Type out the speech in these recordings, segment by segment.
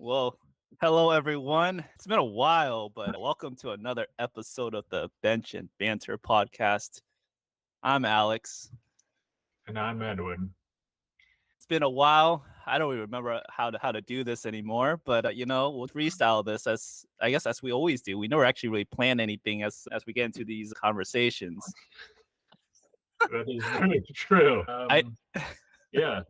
Well, hello everyone. It's been a while, but welcome to another episode of the Bench and Banter podcast. I'm Alex. And I'm Edwin. It's been a while. I don't even remember how to do this anymore, but we'll freestyle this as we always do. We never actually really plan anything as we get into these conversations. That is very true. I Yeah.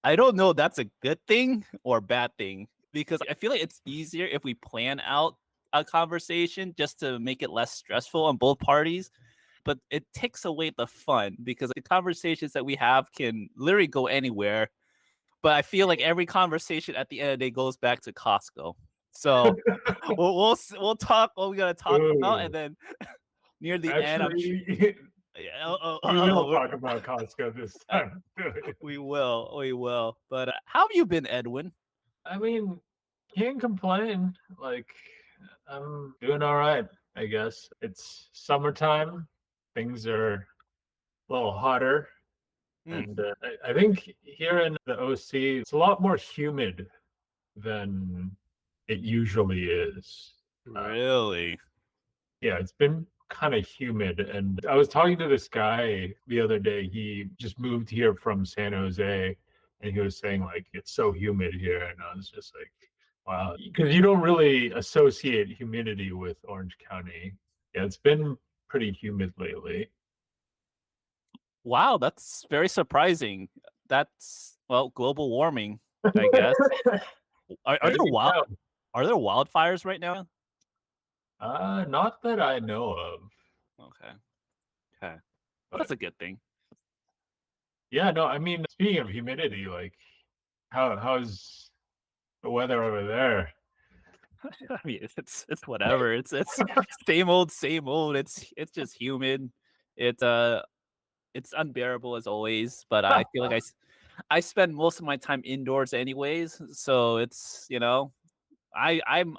I don't know if that's a good thing or a bad thing because I feel like it's easier if we plan out a conversation just to make it less stressful on both parties. But it takes away the fun because the conversations that we have can literally go anywhere. But I feel like every conversation at the end of the day goes back to Costco. So we'll talk what we gotta talk about, and Ooh. then near the end, I'm sure. Actually, Yeah, we will talk about Costco this time. we will. But how have you been, Edwin? I mean, can't complain. Like, I'm doing all right, I guess. It's summertime. Things are a little hotter. Mm, And I think here in the OC, it's a lot more humid than it usually is. Uh, really? Yeah, it's been kind of humid. And I was talking to this guy the other day. He just moved here from San Jose and he was saying, like, it's so humid here. And I was just like, wow, because you don't really associate humidity with Orange County. Yeah, it's been pretty humid lately. Wow, that's very surprising. That's global warming, I guess. Are There there you go. wildfires right now? Not that I know of, Okay. Okay. Well, but that's a good thing. yeah, no, I mean, speaking of humidity, like, how's the weather over there? I mean, it's whatever. It's same old, same old. It's just humid. It it's unbearable as always. But I feel like I spend most of my time indoors anyways. So it's I'm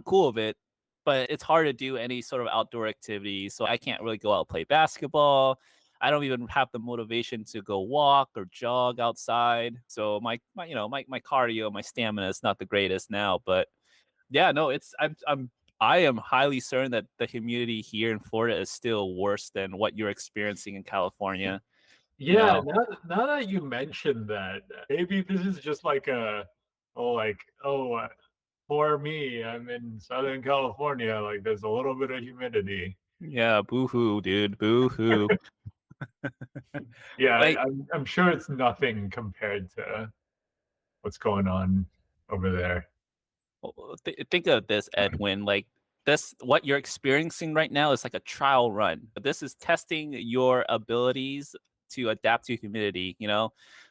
cool with it. But it's hard to do any sort of outdoor activity. So I can't really go out and play basketball. I don't even have the motivation to go walk or jog outside. So my cardio, my stamina is not the greatest now, but yeah, no, I am highly certain that the humidity here in Florida is still worse than what you're experiencing in California. You Yeah, know, now that you mentioned that, maybe this is just like for me, I'm in Southern California, like there's a little bit of humidity. yeah, boo-hoo, dude, boo-hoo. Yeah, Like, I'm sure it's nothing compared to what's going on over there. think of this, Edwin. Like this, what you're experiencing right now is like a trial run. This is testing your abilities to adapt to humidity.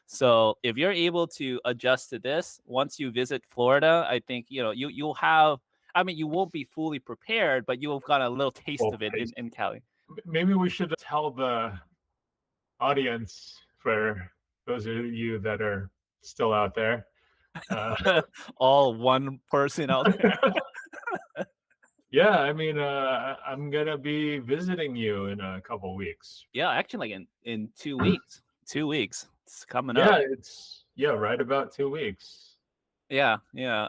So if you're able to adjust to this once you visit Florida, I think you'll have. I mean, you won't be fully prepared, but you'll have got a little taste Well, of it in Cali. maybe we should tell the audience, for those of you that are still out there. Uh, All one person out there. yeah, I mean, I'm gonna be visiting you in a couple weeks. Yeah, actually, like in 2 weeks. 2 weeks. It's coming up. Yeah, it's right about 2 weeks. Yeah.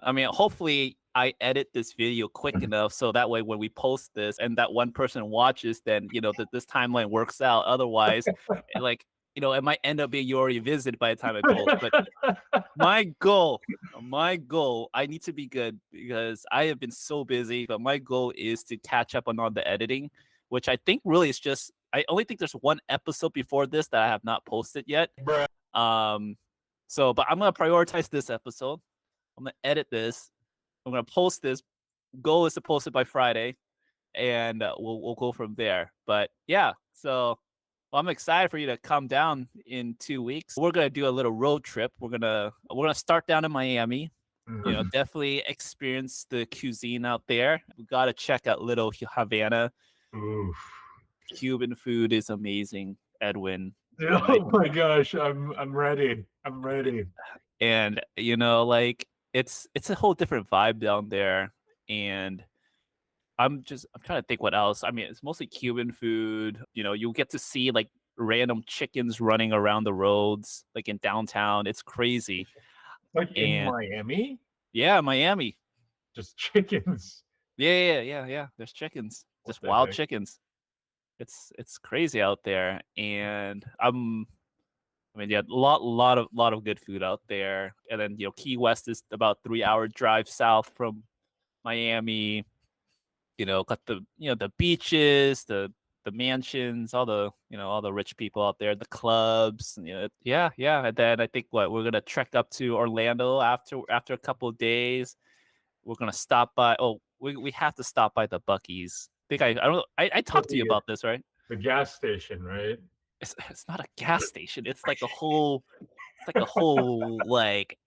I mean, hopefully I edit this video quick enough so that way when we post this and that one person watches, then that this timeline works out. Otherwise, like it might end up being you already visited by the time I post. But my goal, I need to be good because I have been so busy. But my goal is to catch up on all the editing, which I think really is just. I only think there's one episode before this that I have not posted yet. Bruh. Um, but I'm gonna prioritize this episode. I'm gonna edit this. I'm gonna post this. Goal is to post it by Friday, and we'll go from there. But yeah, so I'm excited for you to come down in 2 weeks. We're gonna do a little road trip. We're gonna start down in Miami. Mhm. Definitely experience the cuisine out there. We gotta check out Little Havana. Oof. Cuban food is amazing, Edwin. And I Oh my gosh, I'm ready. I'm ready. and like it's a whole different vibe down there. And I'm trying to think what else. I mean, it's mostly Cuban food. You'll get to see like random chickens running around the roads, like in downtown. It's crazy. Like in And Miami? Yeah, Miami. Just chickens. Yeah. There's chickens, What just the wild heck? chickens. It's crazy out there, and I mean, yeah, lot of good food out there. And then Key West is about 3 hour drive south from Miami. Got the beaches, the mansions, all the rich people out there, the clubs. Yeah. And then I think we're gonna trek up to Orlando after a couple of days. We're gonna stop by. Oh, we have to stop by the Bucky's. I don't know. I Oh, talked to you about this, right? the gas station, right? It's not a gas station. It's like a whole like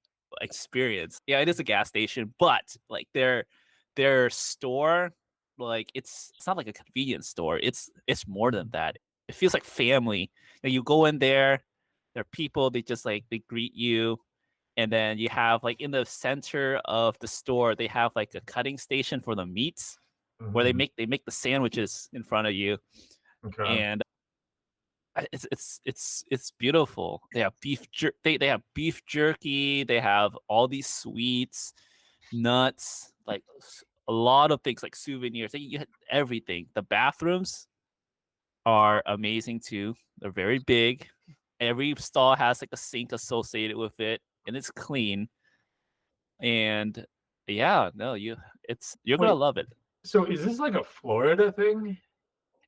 experience. Yeah, it is a gas station, but like their store, like it's not like a convenience store. It's more than that. It feels like family. You go in there, there are people, they greet you, and then you have like in the center of the store, they have like a cutting station for the meats where they Mhm. make the sandwiches in front of you. Okay. And it's beautiful. They have they have beef jerky. They have all these sweets, nuts, like a lot of things like souvenirs. You had everything. The bathrooms are amazing too. They're very big. Every stall has like a sink associated with it, and it's clean. And yeah, no, you're gonna Wait, love it. so is this like a Florida thing?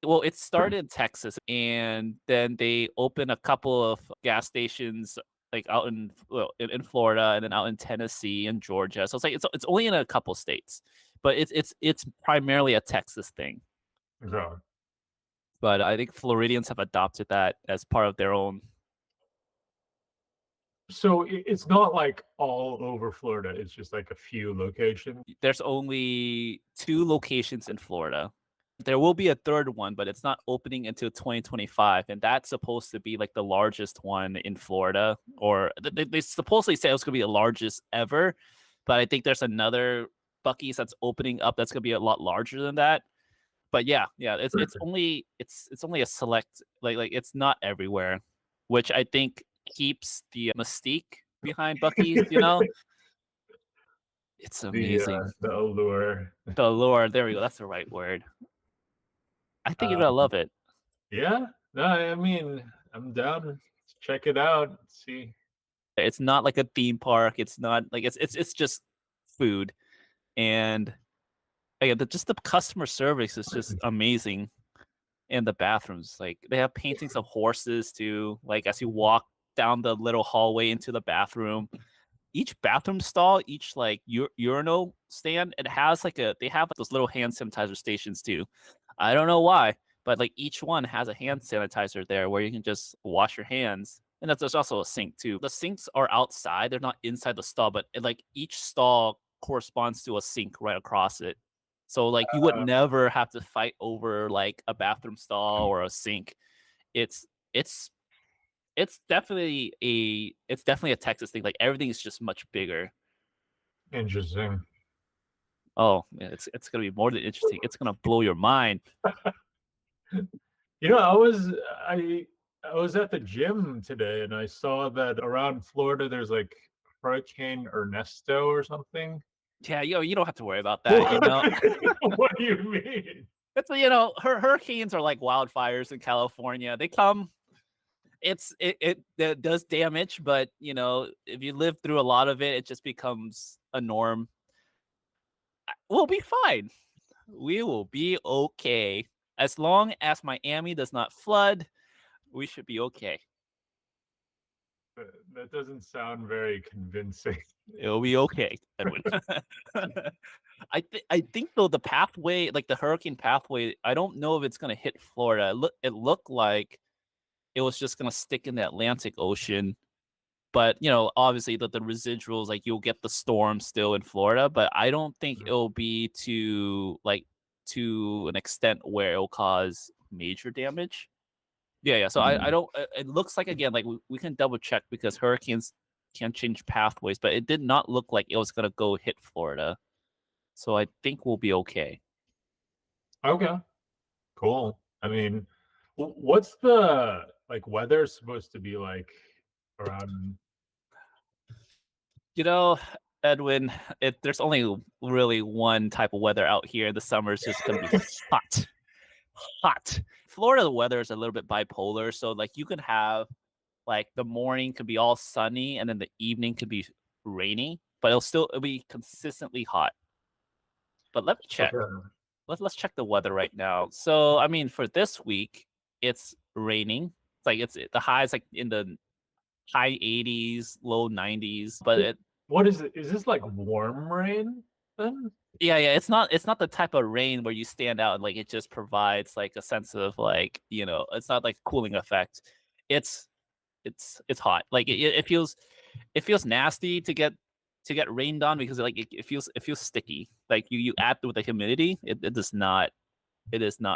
Well, it started in Texas, and then they opened a couple of gas stations like out in Florida, and then out in Tennessee and Georgia. So it's only in a couple states, but it's primarily a Texas thing. Okay. But I think Floridians have adopted that as part of their own. So it's not like all over Florida. It's just like a few locations. There's only two locations in Florida. There will be a third one, but it's not opening until 2025, and that's supposed to be like the largest one in Florida, or they supposedly say it's going to be the largest ever. But I think there's another Bucky's that's opening up that's going to be a lot larger than that. But yeah, it's only a select, like it's not everywhere, which I think keeps the mystique behind Bucky's. It's amazing. The allure. The lore, there we go. That's the right word. I think you're gonna Uh, love it. yeah. No, I mean, I'm down to check it out. See. It's not like a theme park. It's not like it's just food. And again, just the customer service is just amazing. And the bathrooms, like they have paintings of horses too. Like as you walk down the little hallway into the bathroom, each bathroom stall, each like urinal stand, it has like they have those little hand sanitizer stations too. I don't know why, but like each one has a hand sanitizer there where you can just wash your hands. And there's also a sink too. The sinks are outside; they're not inside the stall, but like each stall corresponds to a sink right across it. So like you would Uh, never have to fight over like a bathroom stall or a sink. It's it's it's definitely a Texas thing. Like everything is just much bigger. Interesting. Oh, yeah, it's gonna be more than interesting. It's gonna blow your mind. You know, I I was at the gym today and I saw that around Florida there's like Hurricane Ernesto or something. Yeah, you don't have to worry about that. What? What do you mean? It's hurricanes are like wildfires in California. They come. It does damage, but if you live through a lot of it, it just becomes a norm. We'll be fine. We will be okay as long as Miami does not flood. We should be okay. That doesn't sound very convincing. It'll be okay, Edwin. I think though the pathway, like the hurricane pathway, I don't know if it's gonna hit Florida. It looked like it was just gonna stick in the Atlantic Ocean. But obviously the residuals, like you'll get the storm still in Florida, but I don't think Mhm. it'll be to an extent where it'll cause major damage. Yeah. So I don't. It looks like again, like we can double check because hurricanes can change pathways, but it did not look like it was gonna go hit Florida. So I think we'll be okay. Okay, cool. I mean, what's the like weather supposed to be like around? You know, Edwin, there's only really one type of weather out here. The summer is just gonna be hot, hot. Florida weather is a little bit bipolar, so like you can have like the morning could be all sunny and then the evening could be rainy, but it'll be consistently hot. But let me check. Okay. Let's check the weather right now. So I mean, for this week, it's raining. It's like it's the highs like in the high 80s, low 90s. But What is it? Is this like warm rain then? yeah, it's not the type of rain where you stand out and like it just provides like a sense of like it's not like cooling effect. It's it's hot. Like it feels nasty to get rained on because like it feels sticky. Like you add with the humidity, it does not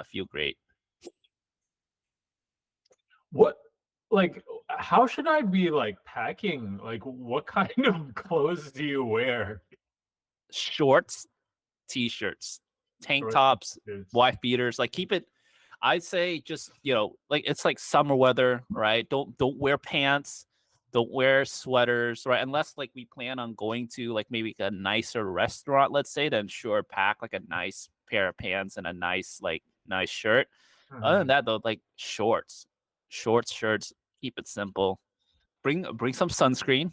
feel great. What, like, how should I be like packing? Like, what kind of clothes do you wear? Shorts, t-shirts, tank Shorts and tops, suits. wife beaters. Like keep it. I'd say just like it's like summer weather, right? Don't wear pants. Don't wear sweaters, right? Unless like we plan on going to like maybe a nicer restaurant, let's say, then sure, pack like a nice pair of pants and a nice shirt. Other than Mhm. that, though, like shorts, shirts, keep it simple. Bring some sunscreen.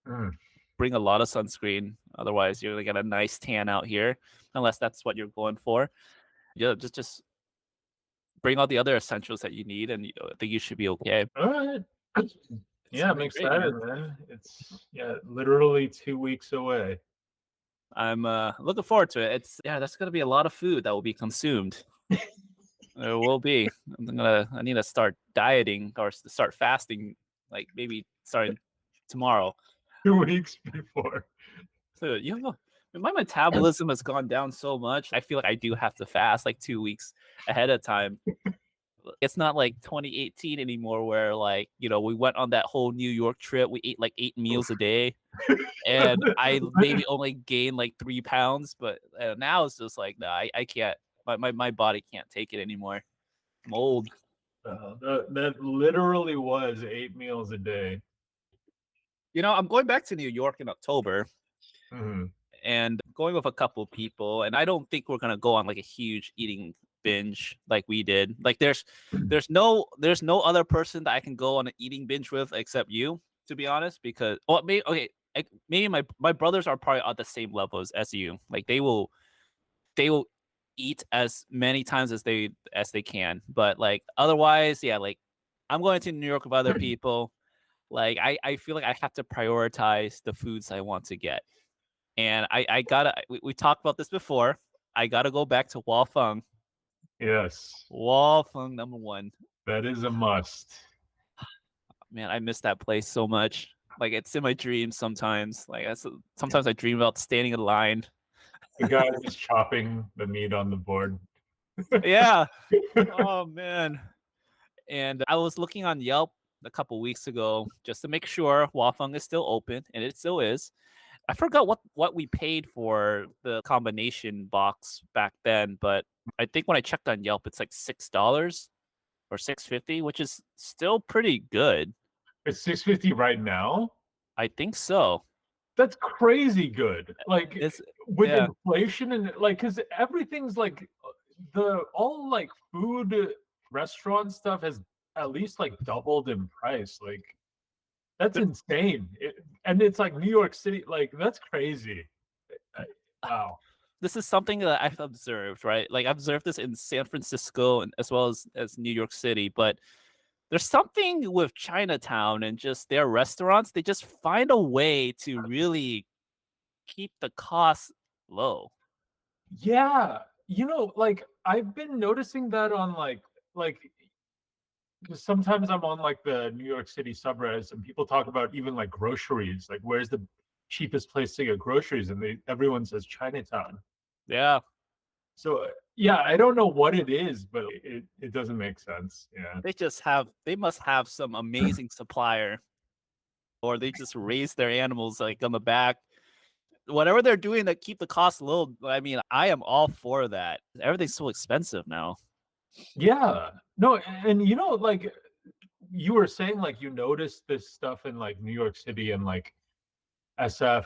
Mm. Bring a lot of sunscreen. Otherwise, you're gonna get a nice tan out here, unless that's what you're going for. Yeah, just bring all the other essentials that you need, and I think you should be okay. All right. It's Yeah, gonna I'm be great, man. excited, man. It's literally 2 weeks away. I'm looking forward to it. That's gonna be a lot of food that will be consumed. There will be. I need to start dieting or start fasting, like maybe starting tomorrow. 2 weeks before. So, my metabolism has gone down so much. I feel like I do have to fast like 2 weeks ahead of time. It's not like 2018 anymore, where like we went on that whole New York trip. We ate like 8 meals a day, and I maybe only gained like 3 pounds. But now it's just like, no, I can't. My body can't take it anymore. I'm old. That literally was 8 meals a day. I'm going back to New York in October, Mhm. and going with a couple people, and I don't think we're gonna go on like a huge eating binge like we did. Like there's no other person that I can go on an eating binge with except you, to be honest. Because maybe okay, maybe my brothers are probably at the same levels as you. Like they will eat as many times as they can, but like otherwise, yeah, like I'm going to New York with other people. Like I feel like I have to prioritize the foods I want to get. And I gotta we talked about this before. I gotta go back to Wafeng. Yes, Wafeng number one. that is a must. Man, I miss that place so much. Like it's in my dreams sometimes. Sometimes I dream about standing in line. The guy just chopping the meat on the board. Yeah. Oh man. And I was looking on Yelp a couple weeks ago just to make sure Wafeng is still open, and it still is. I forgot what we paid for the combination box back then, but I think when I checked on Yelp, it's like $6 or 6.50, which is still pretty good. It's 650 right now. I think so. That's crazy good. Like, It's with yeah. inflation and like, because everything's like the all like food restaurant stuff has at least like doubled in price. Like, that's th- insane. And it's like New York City. Like, that's crazy. I- Wow. This is something that I've observed, right? Like I've observed this in San Francisco and as well as New York City, but there's something with Chinatown and just their restaurants. They just find a way to really keep the costs low. Yeah. Like I've been noticing that on like 'cause sometimes I'm on like the New York City subreddits and people talk about even like groceries, like where's the cheapest place to get groceries, and everyone says Chinatown. Yeah, So yeah, I don't know what it is, but it doesn't make sense. Yeah. they must have some amazing supplier, or they just raise their animals like on the back. Whatever they're doing to keep the cost low, I mean, I am all for that. Everything's so expensive now. Yeah. No, and like you were saying, like you noticed this stuff in like New York City and like SF.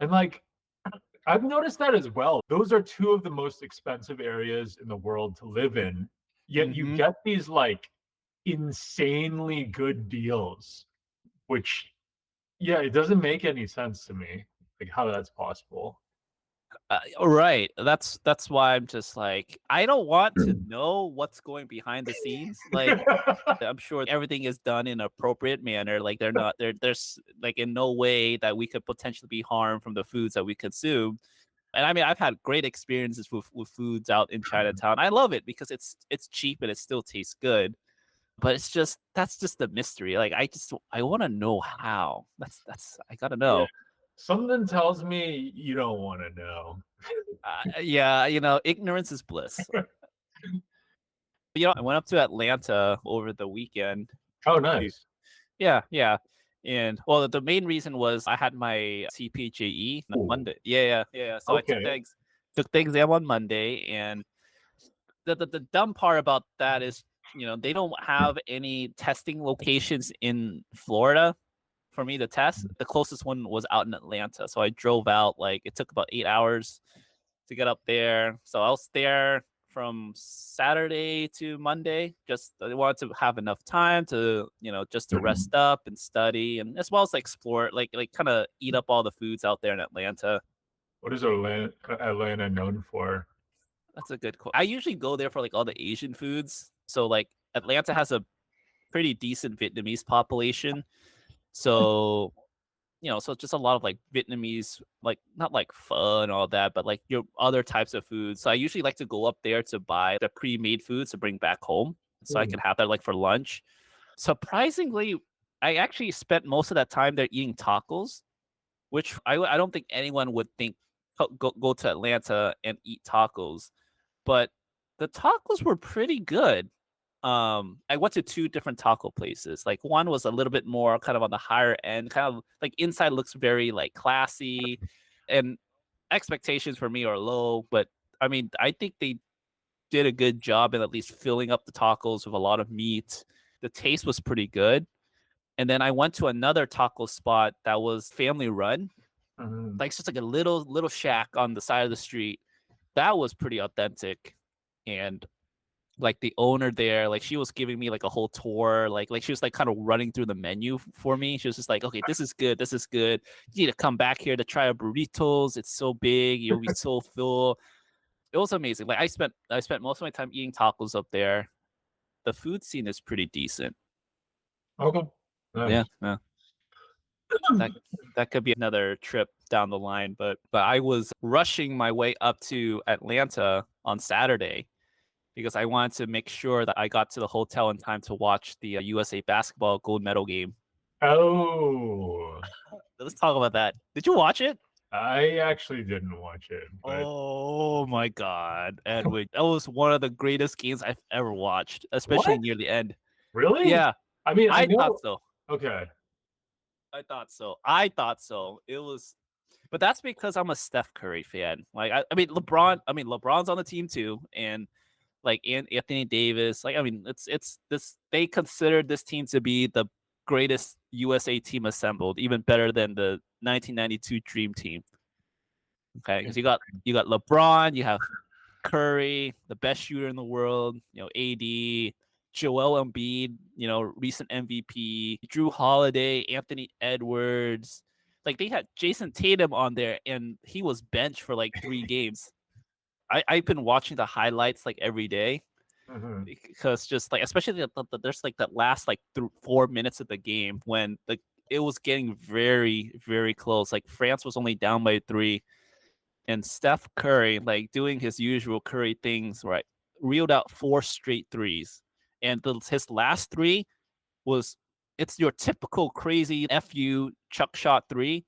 And like I've noticed that as well. Those are two of the most expensive areas in the world to live in. Yet you Mhm. get these like insanely good deals, which yeah, it doesn't make any sense to me, like how that's possible. Right. That's why I'm just like, I don't want to know what's going behind the scenes. Like, I'm sure everything is done in an appropriate manner. Like, there's like in no way that we could potentially be harmed from the foods that we consume. And I mean, I've had great experiences with foods out in Chinatown. I love it because it's cheap and it still tastes good. But it's just that's just the mystery. Like, I want to know how. That's I gotta Yeah. know. Something tells me you don't want to know. Yeah, ignorance is bliss. I went up to Atlanta over the weekend. Oh, to- nice. Yeah, yeah. And well, the main reason was I had my CPJE on Ooh, Monday. Yeah, yeah, yeah, yeah. So I okay. took the exam on Monday, and the dumb part about that is, they don't have any testing locations in Florida for me to test. The closest one was out in Atlanta. So I drove out, like, it took about 8 hours to get up there. So I was there from Saturday to Monday. Just I wanted to have enough time to, just to rest up and study, and as well as like explore, like kind of eat up all the foods out there in Atlanta. What is Atlanta known for? That's a good question. I usually go there for like all the Asian foods. So like Atlanta has a pretty decent Vietnamese population. So so it's just a lot of like Vietnamese, like not like pho and all that, but like your other types of foods. So I usually like to go up there to buy the pre-made foods to bring back home so I Hmm. can have that like for lunch. Surprisingly, I actually spent most of that time there eating tacos, which I don't think anyone would think go to Atlanta and eat tacos, but the tacos were pretty good. I went to two different taco places. Like, one was a little bit more kind of on the higher end, kind of like inside looks very like classy, and expectations for me are low, but I mean, I think they did a good job in at least filling up the tacos with a lot of meat. The taste was pretty good. And then I went to another taco spot that was family run. Hmm. Like, it's just like a little shack on the side of the street. That was pretty authentic. And like the owner there, like she was giving me like a whole tour, like she was like kind of running through the menu for me. She was just like, okay, this is good, this is good. You need to come back here to try our burritos. It's so big, you'll be so full. It was amazing. Like, I spent most of my time eating tacos up there. The food scene is pretty decent. Okay, Yeah, nice. yeah. That that could be another trip down the line, but I was rushing my way up to Atlanta on Saturday because I wanted to make sure that I got to the hotel in time to watch the USA basketball gold medal game. Oh, Let's talk about that. Did you watch it? I actually didn't watch it, but Oh my God, Edwin. That was one of the greatest games I've ever watched, especially what? near the end. Really? Yeah, I mean, I I thought know. so. Okay. I thought so. I thought so. It was, but that's because I'm a Steph Curry fan. Like, I mean, LeBron's on the team too, and like Anthony Davis. Like, I mean, it's this. They considered this team to be the greatest USA team assembled, even better than the 1992 Dream Team. Okay, because you got LeBron, you have Curry, the best shooter in the world. AD, Joel Embiid, recent MVP, Drew Holiday, Anthony Edwards. Like, they had Jason Tatum on there, and he was benched for like 3 games. I've been watching the highlights like every day Hmm. because just like, especially there's like that last like 4 minutes of the game when it was getting very very close. Like, France was only down by 3, and Steph Curry, like doing his usual Curry things, right, reeled out 4 straight threes, and his last three was, it's your typical crazy fu chuck shot three.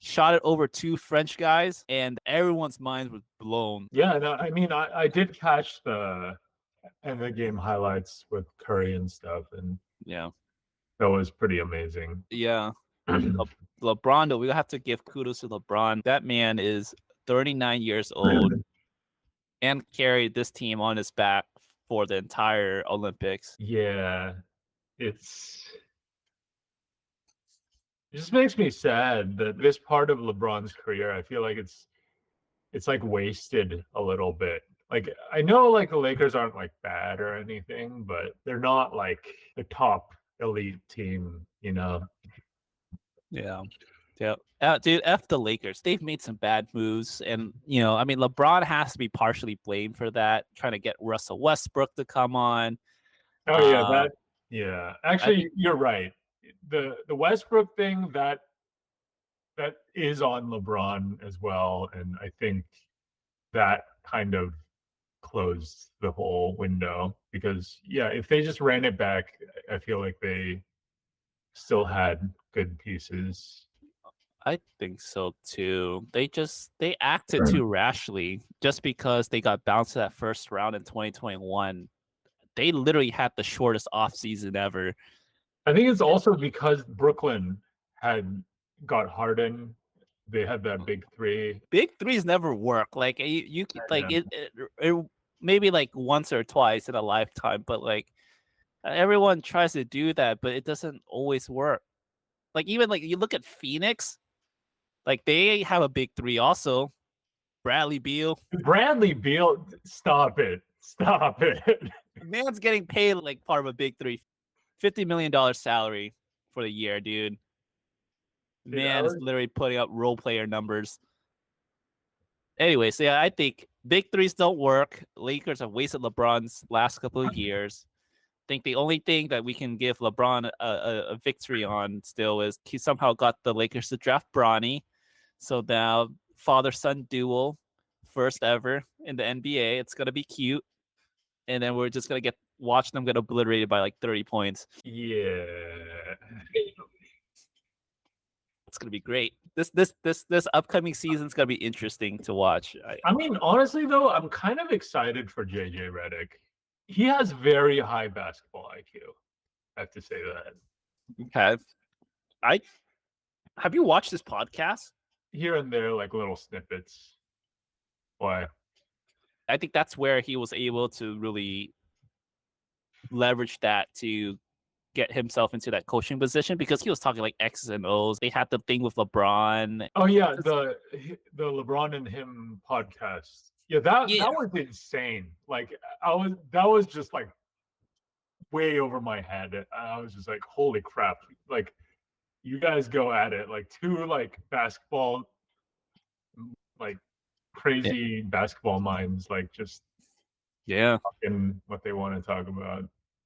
Shot it over 2 French guys, and everyone's minds was blown. Yeah, no, I mean, I did catch the end of the game highlights with Curry and stuff, and Yeah, that was pretty amazing. yeah. Le- LeBron, though, we have to give kudos to LeBron. That man is 39 years old and carried this team on his back for the entire Olympics. Yeah, it's It just makes me sad that this part of LeBron's career, I feel like it's like wasted a little bit. Like I know like the Lakers aren't like bad or anything, but they're not like the top elite team, you know. Yeah. Yeah. Dude, F the Lakers. They've made some bad moves. And, I mean, LeBron has to be partially blamed for that, trying to get Russell Westbrook to come on. Oh yeah, Uh, yeah. I think Actually, you're right. The Westbrook thing that is on LeBron as well, and I think that kind of closed the whole window because yeah, if they just ran it back, I feel like they still had good pieces. I think so too. They acted too rashly just because they got bounced to that first round in 2021. They literally had the shortest offseason ever. I think it's also because Brooklyn had got Harden. They had that big three. Big threes never work. Like you like Yeah. it maybe like once or twice in a lifetime, but like everyone tries to do that, but it doesn't always work. Like even like you look at Phoenix, like they have a big three also. Bradley Beal. Bradley Beal, stop it. Stop it. Man's getting paid like part of a big three. $50 million salary for the year, dude. Dude, I Man is was literally putting up role player numbers. Anyway, so yeah, I think big threes don't work. Lakers have wasted LeBron's last couple of years. I think the only thing that we can give LeBron a victory on still is he somehow got the Lakers to draft Bronny. So now father son duel, first ever in the NBA. It's gonna be cute, and then we're just gonna watch them get obliterated by like 30 points. yeah. It's gonna be great. This upcoming season's gonna be interesting to watch. I mean, honestly though, I'm kind of excited for JJ Redick. He has very high basketball IQ. I have to say that. Okay, I have you watched this podcast? Here and there, like little snippets. Why? I think that's where he was able to really leverage that to get himself into that coaching position because he was talking like X's and O's. They had the thing with LeBron. Oh yeah, the LeBron and him podcast. Yeah, that Yeah, was insane. Like that was just like way over my head. I was just like, holy crap! Like you guys go at it, like two like basketball, like yeah, crazy basketball minds, like just yeah. talking what they want to talk about.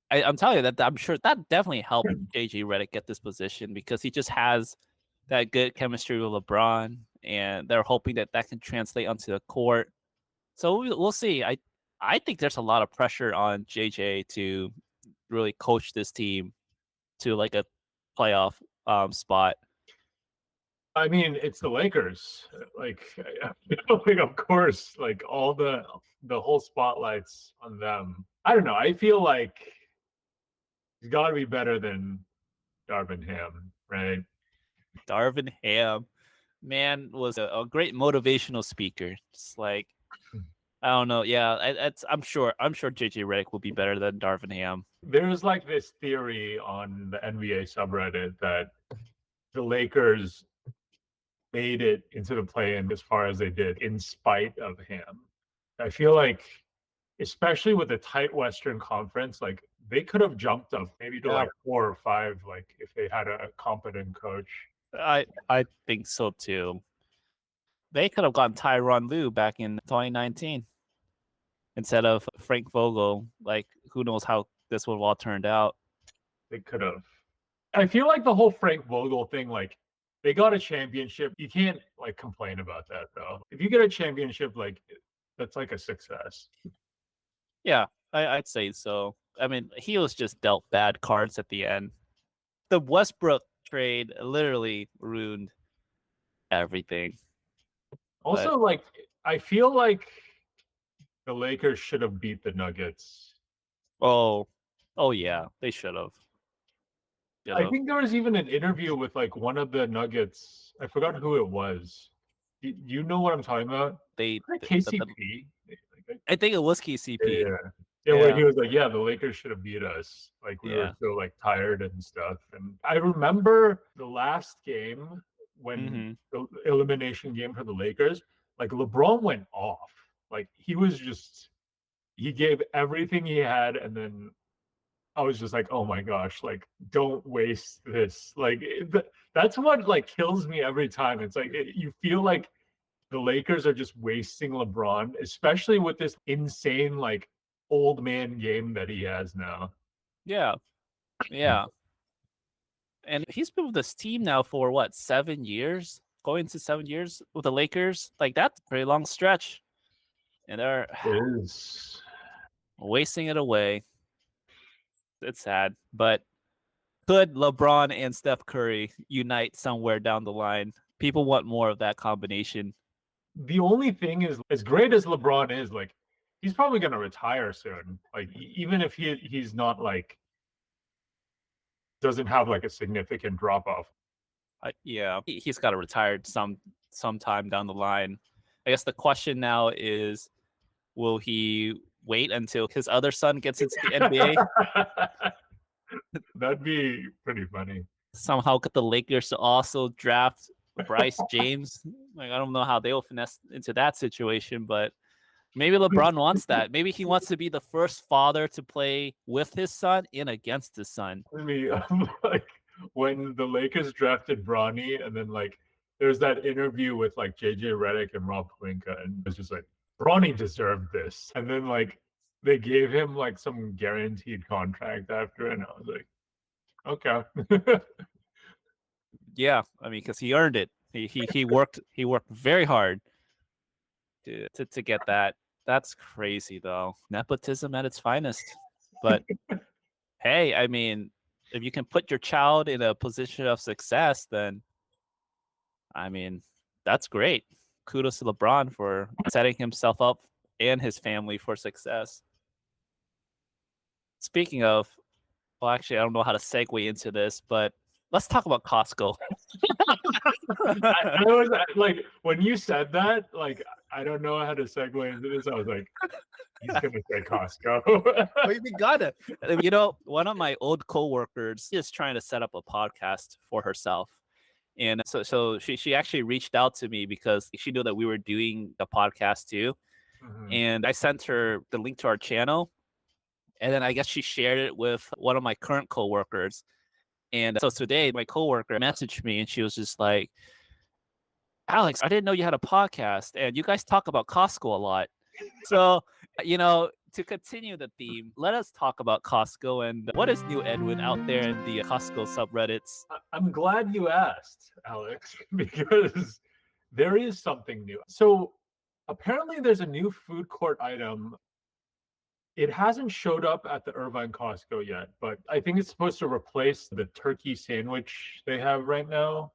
I'm telling you that I'm sure that definitely helped JJ Redick get this position because he just has that good chemistry with LeBron, and they're hoping that that can translate onto the court. So we'll see. I think there's a lot of pressure on JJ to really coach this team to like a playoff spot. I mean, it's the Lakers. Like, like of course, like all the whole spotlight's on them. I don't know. I feel like he's got to be better than Darvin Ham, right? Darvin Ham, man, was a great motivational speaker. Just like I don't know, yeah, I'm sure JJ Redick will be better than Darvin Ham. There's like this theory on the NBA subreddit that the Lakers made it into the play-in as far as they did in spite of him. I feel like, especially with the tight Western Conference, like they could have jumped up maybe to Yeah, like 4 or 5, like if they had a competent coach. I think so too. They could have gotten Tyronn Lue back in 2019 instead of Frank Vogel. Like, who knows how this would have all turned out. They could have. I feel like the whole Frank Vogel thing, like they got a championship. You can't like complain about that though. If you get a championship, like that's like a success. Yeah, I'd say so. I mean, he was just dealt bad cards at the end. The Westbrook trade literally ruined everything. But Also, like I feel like the Lakers should have beat the Nuggets. oh, oh yeah, they should have. Should I have. think there was even an interview with like one of the Nuggets. I forgot who it was. You know what I'm talking about? They Like the, KCP. I think it was KCP. Yeah. Yeah, where Yeah. he was like, "Yeah, the Lakers should have beat us. Like we were Yeah. so like tired and stuff." And I remember the last game when Mhm. the elimination game for the Lakers, like LeBron went off. Like he gave everything he had, and then I was just like, "Oh my gosh, like don't waste this." Like that's what like kills me every time. It's like you feel like the Lakers are just wasting LeBron, especially with this insane like old man game that he has now. Yeah. Yeah. And he's been with this team now for what, 7 years? Going to 7 years with the Lakers? Like, that's a pretty long stretch, and they're It is. wasting it away. It's sad, but could LeBron and Steph Curry unite somewhere down the line? People want more of that combination. The only thing is, as great as LeBron is, like he's probably going to retire soon. Like even if he's not like doesn't have like a significant drop off. Yeah, he's got to retire sometime down the line. I guess the question now is, will he wait until his other son gets into the NBA? That'd be pretty funny. Somehow get the Lakers to also draft Bryce James. Like, I don't know how they'll finesse into that situation, but maybe LeBron wants that. Maybe he wants to be the first father to play with his son and against his son. I mean, like when the Lakers drafted Bronny, and then like there's that interview with like JJ Redick and Rob Pelinka, and it's just like Bronny deserved this, and then like they gave him like some guaranteed contract after, and I was like, okay. Yeah, I mean, because he earned it. He worked very hard to get that. That's crazy though. Nepotism at its finest. But hey, I mean, if you can put your child in a position of success, then I mean, that's great. Kudos to LeBron for setting himself up and his family for success. Speaking of, well, actually, I don't know how to segue into this, but let's talk about Costco. I was like, when you said that, like, I don't know how to segue into this. I was like, he's gonna say Costco. We gotta. One of my old coworkers is trying to set up a podcast for herself. And so she actually reached out to me because she knew that we were doing a podcast too. Mhm. And I sent her the link to our channel. And then I guess she shared it with one of my current coworkers. And so today my coworker messaged me and she was just like, Alex, I didn't know you had a podcast and you guys talk about Costco a lot. So, to continue the theme, let us talk about Costco and what is new, Edwin, out there in the Costco subreddits. I'm glad you asked, Alex, because there is something new. So apparently, there's a new food court item. It hasn't showed up at the Irvine Costco yet, but I think it's supposed to replace the turkey sandwich they have right now.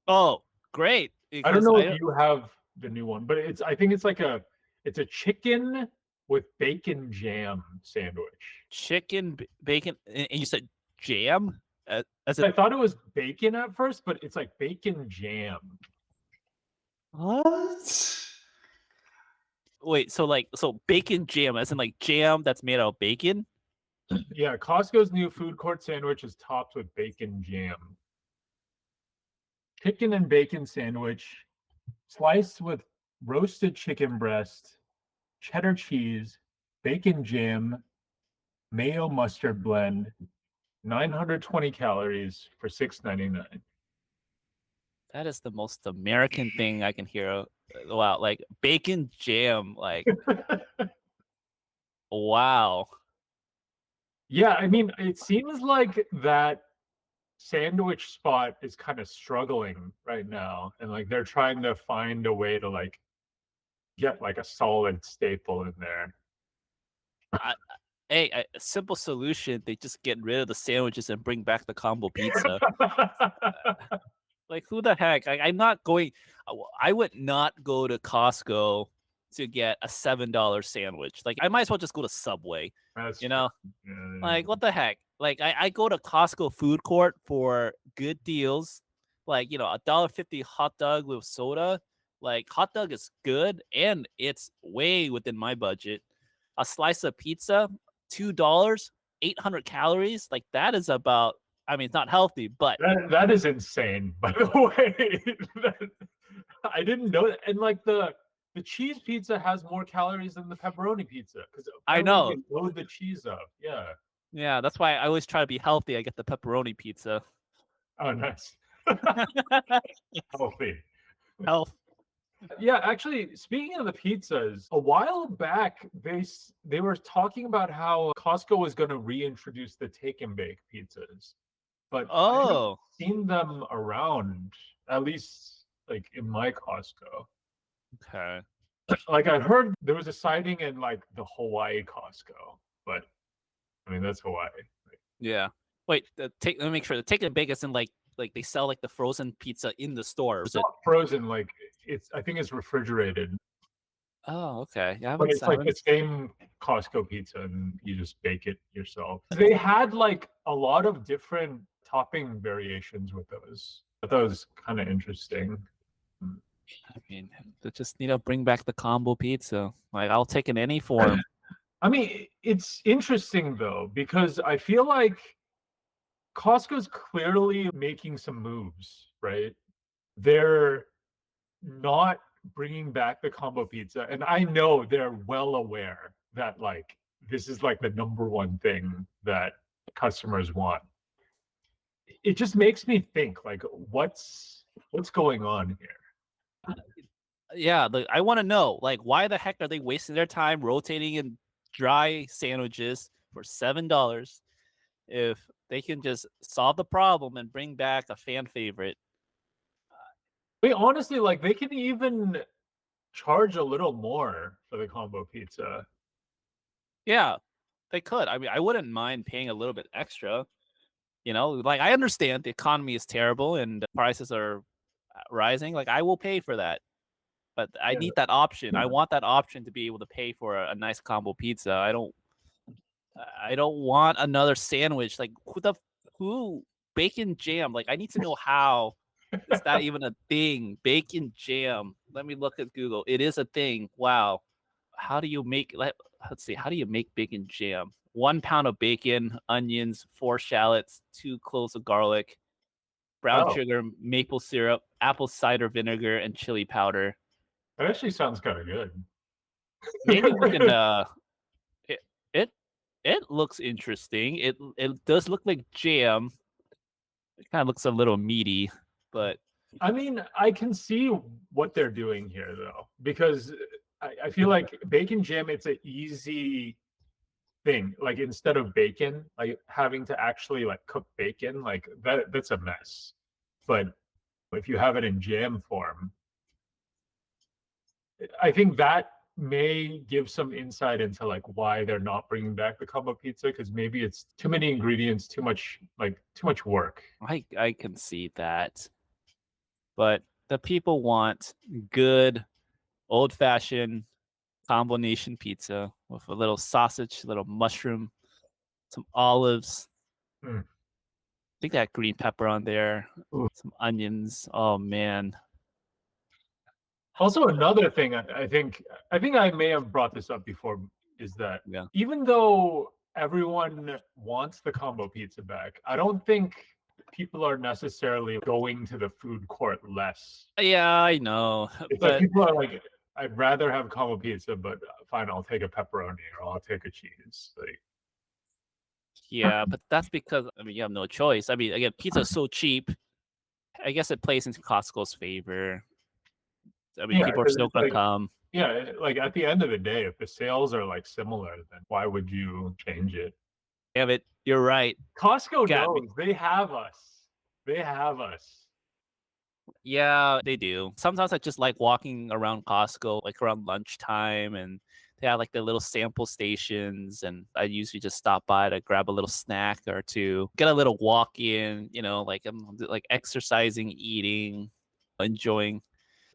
Oh, great. I don't Because know if you have the new one, but I think it's a chicken with bacon jam sandwich. chicken, bacon, and you said jam? As a I thought it was bacon at first, but it's like bacon jam. what? Wait, so bacon jam, as in like jam that's made out of bacon? Yeah, Costco's new food court sandwich is topped with bacon jam. Chicken and bacon sandwich, sliced with roasted chicken breast, cheddar cheese, bacon jam, mayo mustard blend, 920 calories for $6.99. That is the most American thing I can hear. Wow, like bacon jam, like wow. Yeah, I mean, it seems like that sandwich spot is kind of struggling right now, and like they're trying to find a way to like get like a solid staple in there. I, hey, a simple solution, they just get rid of the sandwiches and bring back the combo pizza. Like, who the heck? I'm not going. I would not go to Costco to get a $7 sandwich. Like, I might as well just go to Subway. That's You true. know, Yeah. like what the heck? Like, I go to Costco food court for good deals. Like, $1.50 hot dog with soda. Like, hot dog is good and it's way within my budget. a slice of pizza, $2, 800 calories. Like that is about. I mean, it's not healthy, but That is insane, by the way. I didn't know that. And like the cheese pizza has more calories than the pepperoni pizza because I apparently they know. load the cheese up. Yeah. Yeah, that's why I always try to be healthy. I get the pepperoni pizza. Oh, nice. Healthy. Health. Yeah, actually, speaking of the pizzas, a while back they were talking about how Costco was going to reintroduce the take and bake pizzas, but I haven't Oh, seen them around, at least like in my Costco. okay. Like I heard there was a sighting in like the Hawaii Costco, but I mean that's Hawaii. Yeah. Wait, let me make sure. The take and bake isn't like they sell like the frozen pizza in the store. It's Is it? not frozen, like it's I think it's refrigerated, Oh, okay. Yeah, but it's I like the haven't. same Costco pizza and you just bake it yourself. They had like a lot of different topping variations with those. I thought it was kind of interesting. I mean, they just need to bring back the combo pizza. Like I'll take in any form. I mean, it's interesting though, because I feel like Costco's clearly making some moves, right? They're not bringing back the combo pizza, and I know they're well aware that like this is like the number one thing that customers want. It just makes me think like what's going on here? Yeah, I want to know like why the heck are they wasting their time rotating in dry sandwiches for $7 if they can just solve the problem and bring back a fan favorite? I mean, honestly, like they can even charge a little more for the combo pizza. Yeah, they could. I mean, I wouldn't mind paying a little bit extra. Like I understand the economy is terrible and prices are rising. Like I will pay for that, but I need that option. I want that option to be able to pay for a nice combo pizza. I don't want another sandwich. Like who bacon jam? Like I need to know how is that even a thing? Bacon jam. Let me look at Google. It is a thing. Wow. How do you make let's see, how do you make bacon jam? 1 pound of bacon, onions, 4 shallots, 2 cloves of garlic, brown Oh, sugar, maple syrup, apple cider vinegar, and chili powder. that actually sounds kind of Maybe we can good. it it, it looks interesting. It does look like jam. It kind of looks a little meaty, but I mean, I can see what they're doing here though, because I feel like bacon jam, it's an easy thing. Like instead of bacon, like having to actually like cook bacon, like that's a mess. But if you have it in jam form, I think that may give some insight into like why they're not bringing back the combo pizza because maybe it's too many ingredients, too much work. I can see that. But the people want good old fashioned combination pizza with a little sausage, a little mushroom, some olives. Mm. I think that green pepper on there, some onions. Oh man. Also, another thing I think I may have brought this up before is that Yeah. even though everyone wants the combo pizza back, I don't think people are necessarily going to the food court less. Yeah, I know. It's like But people are like, I'd rather have combo pizza, but fine, I'll take a pepperoni or I'll take a cheese. Like, yeah, but that's because I mean you have no choice. I mean, again, pizza is so cheap. I guess it plays into Costco's favor. I mean, yeah, people are because still it's gonna like, come. yeah, like at the end of the day, if the sales are like similar, then why would you change it? Damn it, you're right. Costco Got me. knows they have us. They have us. Yeah, they do. Sometimes I just like walking around Costco, like around lunchtime, and they have like the little sample stations. And I usually just stop by to grab a little snack or two, get a little walk in, like I'm like exercising, eating, enjoying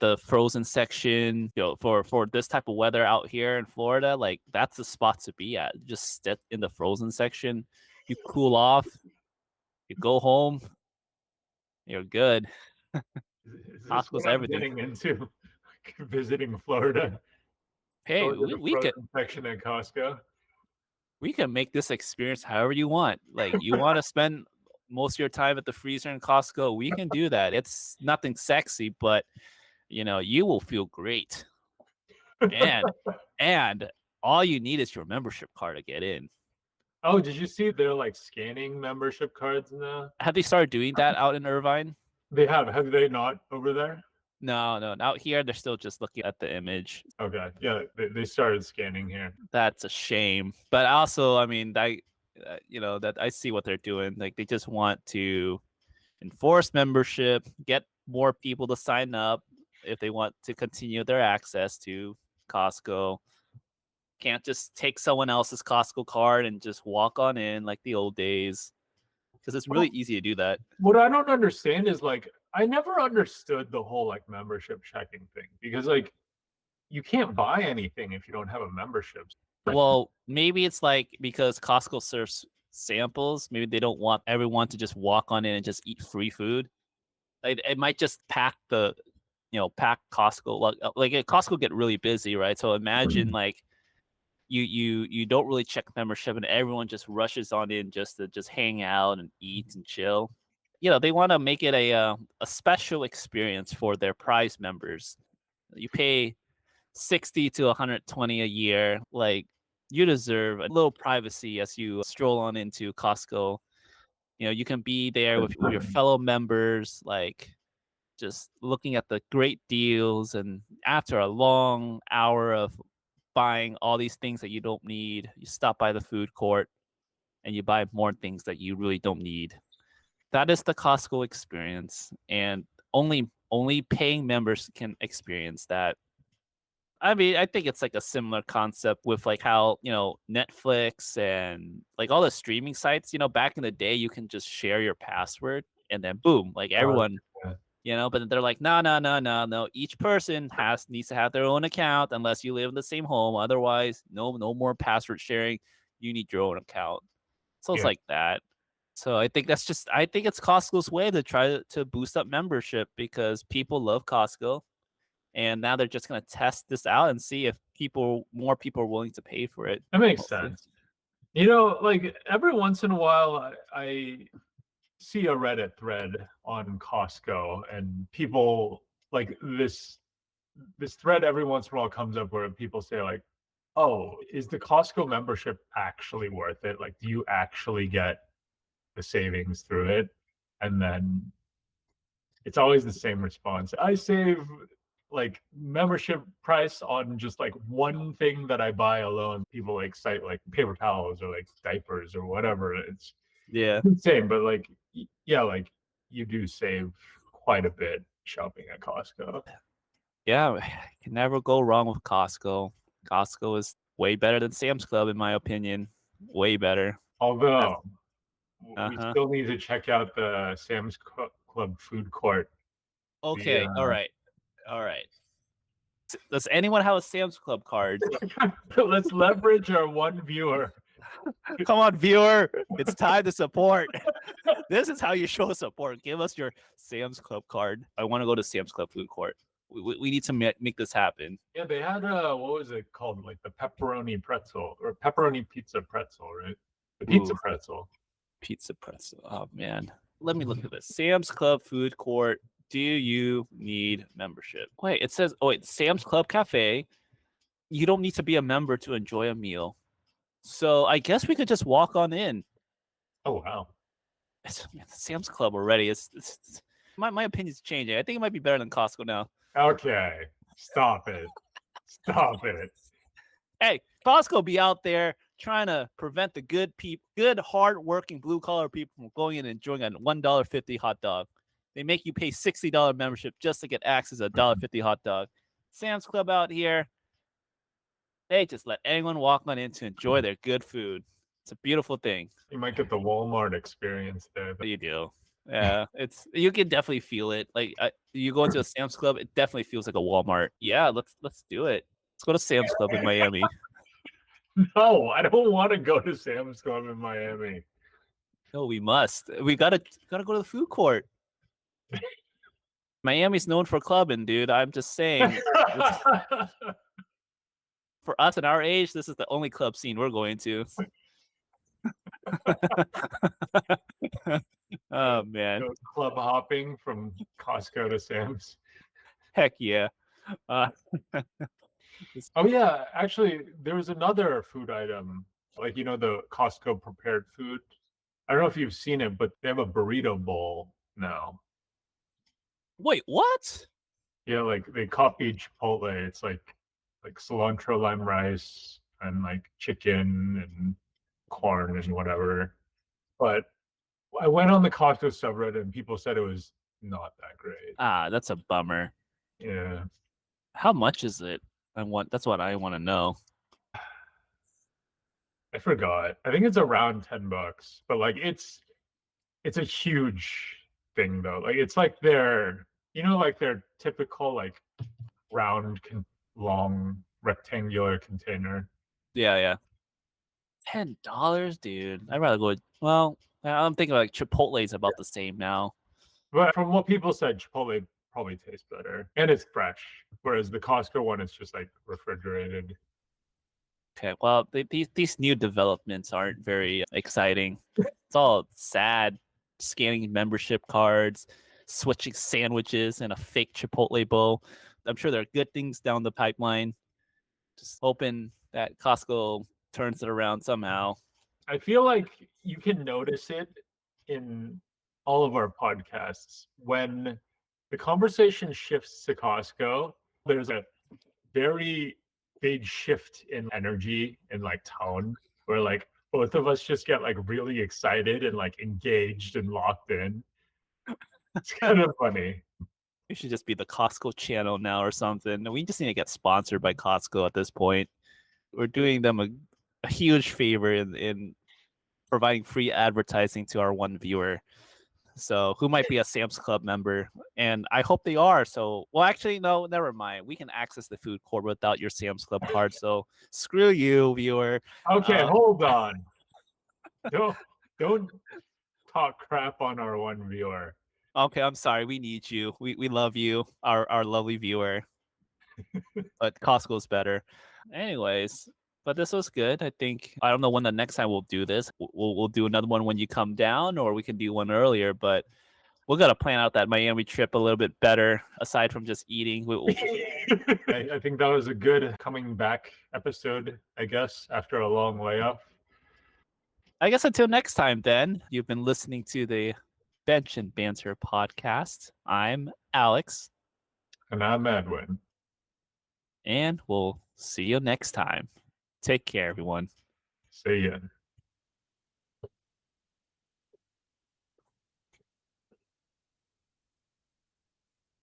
the frozen section. For this type of weather out here in Florida, like that's the spot to be at. Just sit in the frozen section, you cool off, you go home, you're good. Is this Costco's what I'm everything. getting into? Visiting Florida. Hey, Go get a frozen section at Costco. we can make this experience however you want. Like you want to spend most of your time at the freezer in Costco, we can do that. It's nothing sexy, but you will feel great. And and all you need is your membership card to get in. Oh, did you see they're like scanning membership cards now? Have they started doing that out in Irvine? They have. Have they not over there? No, no. Out here, they're still just looking at the image. Okay. Yeah, they started scanning here. That's a shame. But also, I mean, that I see what they're doing. Like they just want to enforce membership, get more people to sign up if they want to continue their access to Costco. Can't just take someone else's Costco card and just walk on in like the old days because it's really Well, easy to do that. what I don't understand is like I never understood the whole like membership checking thing because like you can't buy anything if you don't have a membership. Well, maybe it's like because Costco serves samples, maybe they don't want everyone to just walk on in and just eat free food. It might just pack Costco. Like Costco get really busy, right? So imagine like you don't really check membership and everyone just rushes on in just to just hang out and eat and chill. They want to make it a special experience for their prize members. You pay 60 to 120 a year. Like you deserve a little privacy as you stroll on into Costco. You can be there with your fellow members, like just looking at the great deals. And after a long hour of buying all these things that you don't need, you stop by the food court and you buy more things that you really don't need. That is the Costco experience, and only paying members can experience that. I mean, I think it's like a similar concept with like how, Netflix and like all the streaming sites, back in the day, you can just share your password and then boom, like Uh, everyone, but they're like, no, no, no, no, no. Each person needs to have their own account unless you live in the same home. Otherwise, no more password sharing. You need your own account. So it's yeah, like that. So I think it's Costco's way to try to boost up membership because people love Costco. And now they're just gonna test this out and see if more people are willing to pay for it. that makes Hopefully. sense. Like every once in a while, I see a Reddit thread on Costco, and people like this thread every once in a while comes up where people say like, "Oh, is the Costco membership actually worth it? Like, do you actually get the savings through it?" And then it's always the same response. I save like membership price on just like one thing that I buy alone. People like cite like paper towels or like diapers or whatever. It's Yeah. insane, but like yeah, like you do save quite a bit shopping at Costco. Yeah. Can never go wrong with Costco. Costco is way better than Sam's Club, in my opinion. Way better. Although we Uh-huh. still need to check out the Club food court. The Okay. All right. All right. Does anyone have a Sam's Club card? let's leverage our one viewer. Come on, viewer. It's time to support. This is how you show support. Give us your Sam's Club card. I want to go to Sam's Club food court. We need to make this happen. Yeah, they had what was it called? Like the pepperoni pretzel or pepperoni pizza pretzel, right? The pizza Ooh, pretzel. pizza pretzel. Oh man. Let me look at this. Sam's Club food court. Do you need membership? Wait, it says Sam's Club Cafe. You don't need to be a member to enjoy a meal. So I guess we could just walk on in. Oh wow. Sam's Club already. My opinion's changing. I think it might be better than Costco now. Okay. Stop it. Stop it. Hey, Costco be out there trying to prevent the good, hard-working blue-collar people from going in and enjoying a $1.50 hot dog. They make you pay $60 membership just to get access to a $1.50 hot dog. Sam's Club out here, they just let anyone walk on in to enjoy their good food. It's a beautiful thing. You might get the Walmart experience there. You do. Yeah, you can definitely feel it. Like you go into a Sam's Club, it definitely feels like a Walmart. Yeah, let's do it. Let's go to Sam's Club in Miami. No, I don't want to go to Sam's Club in Miami. No, we must. We gotta go to the food court. Miami's known for clubbing, dude. I'm just saying. for us at our age, this is the only club scene we're going to. Yeah, Oh man, go club hopping from Costco to Sam's. heck yeah. Uh, Oh yeah, actually, there was another food item, like the Costco prepared food. I don't know if you've seen it, but they have a burrito bowl now. wait, what? Yeah, like they copied Chipotle. It's like cilantro lime rice and like chicken and corn and whatever. But I went on the Costco subreddit and people said it was not that great. Ah, that's a bummer. Yeah. How much is it? That's what I want to know. I forgot. I think it's around $10, but like it's a huge thing though. Like it's like like their typical like round long rectangular container. Yeah, yeah. $10, dude. I'd rather go. Well, I'm thinking like Chipotle's about the same now. But from what people said, Chipotle probably tastes better and it's fresh, whereas the Costco one is just like refrigerated. Okay, well, these new developments aren't very exciting. It's all sad. Scanning membership cards, switching sandwiches, and a fake Chipotle bowl. I'm sure there are good things down the pipeline. Just hoping that Costco turns it around somehow. I feel like you can notice it in all of our podcasts when the conversation shifts to Costco. There's a very big shift in energy and like tone where like both of us just get like really excited and like engaged and locked in. It's kind of funny. We should just be the Costco channel now or something. We just need to get sponsored by Costco at this point. We're doing them a huge favor in providing free advertising to our one viewer. So who might be a Sam's Club member, and I hope they are. So, well, actually, no, never mind. We can access the food court without your Sam's Club card. So screw you, viewer. Okay, Uh, hold on. Don't talk crap on our one viewer. okay, I'm sorry. We need you. We love you, our lovely viewer. But Costco's better. Anyways, but this was good. I think I don't know when the next time we'll do this. We'll do another one when you come down, or we can do one earlier. But we got to plan out that Miami trip a little bit better, aside from just eating. I think that was a good coming back episode, I guess, after a long layoff. I guess until next time, then, you've been listening to the Bench and Banter podcast. I'm Alex, And I'm Edwin. and we'll see you next time. Take care, everyone. See ya.